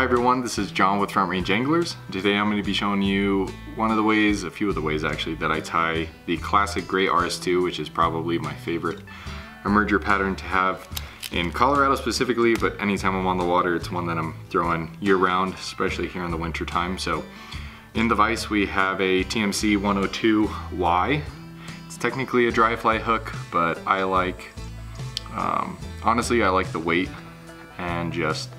everyone, this is John with Front Range Anglers. Today I'm going to be showing you a few of the ways actually, that I tie the classic Grey Rs2, which is probably my favorite emerger pattern to have in Colorado specifically, but anytime I'm on the water, it's one that I'm throwing year round, especially here in the winter time. So in the vise we have a TMC 102Y. It's technically a dry fly hook, but I like, honestly I like the weight and just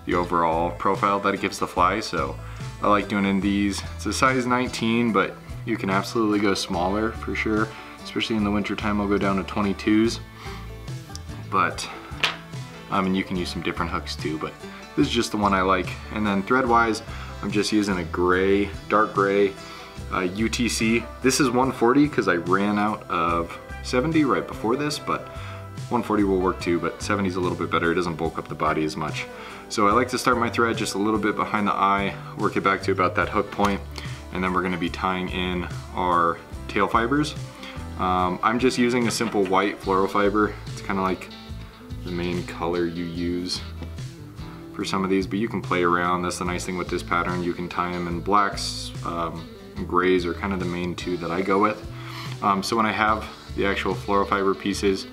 the overall profile that it gives the fly, so I like doing it in these. It's a size 19, but you can absolutely go smaller for sure, especially in the winter time. I'll go down to 22s, but and you can use some different hooks too, but this is just the one I like. And then thread wise, I'm just using a gray, dark gray UTC. This is 140 because I ran out of 70 right before this, but 140 will work too, but 70 is a little bit better. It doesn't bulk up the body as much. So I like to start my thread just a little bit behind the eye, work it back to about that hook point, and then we're going to be tying in our tail fibers. I'm just using a simple white Florofiber. It's kind of like the main color you use for some of these, but you can play around. That's the nice thing with this pattern. You can tie them in blacks, and grays are kind of the main two that I go with. So when I have the actual Florofiber pieces,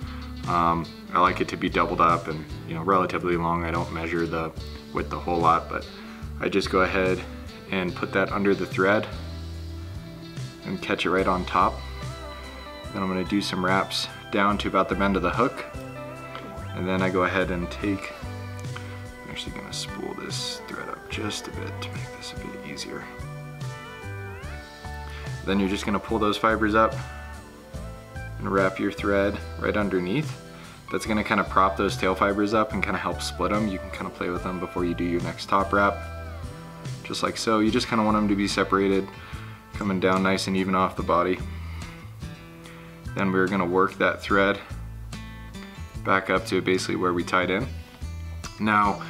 I like it to be doubled up and, you know, relatively long. I don't measure the width a whole lot, but I just go ahead and put that under the thread and catch it right on top. Then I'm going to do some wraps down to about the bend of the hook, and then I go ahead and I'm actually going to spool this thread up just a bit to make this a bit easier. Then you're just going to pull those fibers up and wrap your thread right underneath. That's going to kind of prop those tail fibers up and kind of help split them. You can kind of play with them before you do your next top wrap, just like so. You just kind of want them to be separated, coming down nice and even off the body. Then we're going to work that thread back up to basically where we tied in. Now,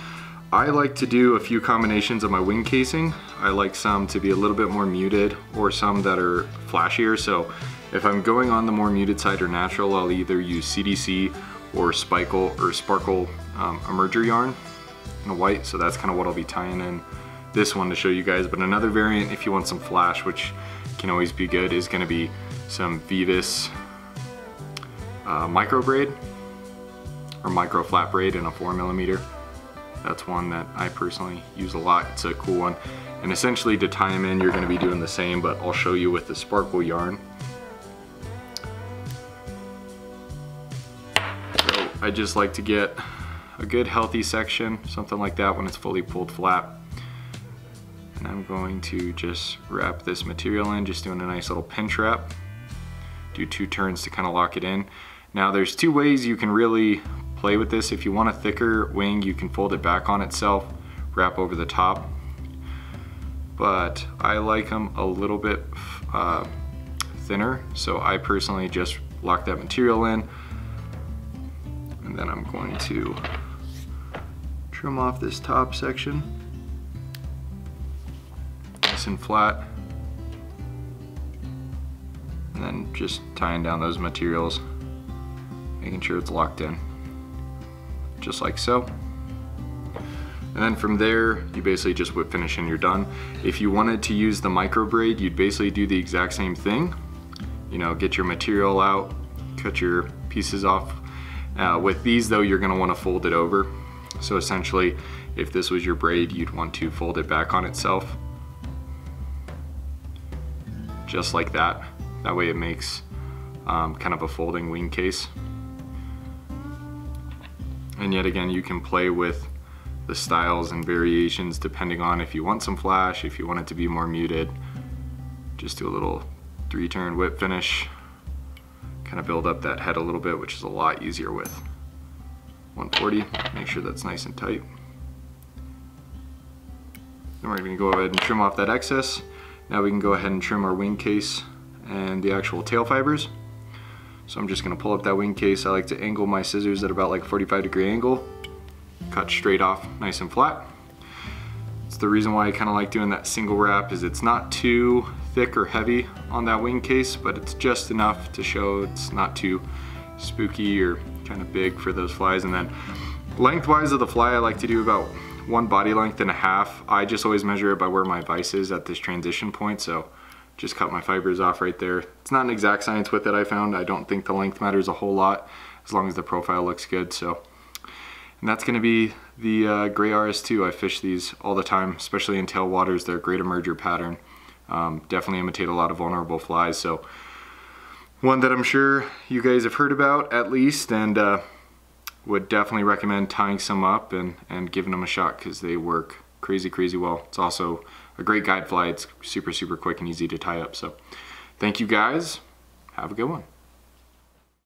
I like to do a few combinations of my wing casing. I like some to be a little bit more muted or some that are flashier. So if I'm going on the more muted side or natural, I'll either use CDC or sparkle emerger yarn in a white. So that's kind of what I'll be tying in this one to show you guys. But another variant, if you want some flash, which can always be good, is going to be some Veevus micro braid or micro flat braid in a 4mm. That's one that I personally use a lot. It's a cool one. And essentially to tie them in, you're going to be doing the same, but I'll show you with the sparkle yarn. So I just like to get a good healthy section, something like that when it's fully pulled flat. And I'm going to just wrap this material in, just doing a nice little pinch wrap. Do 2 turns to kind of lock it in. Now there's 2 ways you can really play with this. If you want a thicker wing, you can fold it back on itself, wrap over the top. But I like them a little bit thinner, so I personally just lock that material in, and then I'm going to trim off this top section nice and flat, and then just tying down those materials, making sure it's locked in just like so. And then from there, you basically just whip finish and you're done. If you wanted to use the micro braid, you'd basically do the exact same thing. You know, get your material out, cut your pieces off. With these though, you're gonna wanna fold it over. So essentially, if this was your braid, you'd want to fold it back on itself. Just like that. That way it makes kind of a folding wing case. And yet again, you can play with the styles and variations depending on if you want some flash, if you want it to be more muted. Just do a little 3-turn whip finish, kind of build up that head a little bit, which is a lot easier with 140. Make sure that's nice and tight. Then we're going to go ahead and trim off that excess. Now we can go ahead and trim our wing case and the actual tail fibers. So I'm just going to pull up that wing case. I like to angle my scissors at about like 45-degree angle. Cut straight off, nice and flat. It's the reason why I kind of like doing that single wrap, is it's not too thick or heavy on that wing case, but it's just enough to show it's not too spooky or kind of big for those flies. And then lengthwise of the fly, I like to do about 1 body length and a half. I just always measure it by where my vise is at this transition point, so just cut my fibers off right there. It's not an exact science with it, I found. I don't think the length matters a whole lot as long as the profile looks good. So, and that's gonna be the Grey Rs2. I fish these all the time, especially in tailwaters. They're a great emerger pattern. Definitely imitate a lot of vulnerable flies. So one that I'm sure you guys have heard about at least, and would definitely recommend tying some up and giving them a shot because they work crazy well. It's also a great guide fly. It's super quick and easy to tie up. So thank you guys. Have a good one.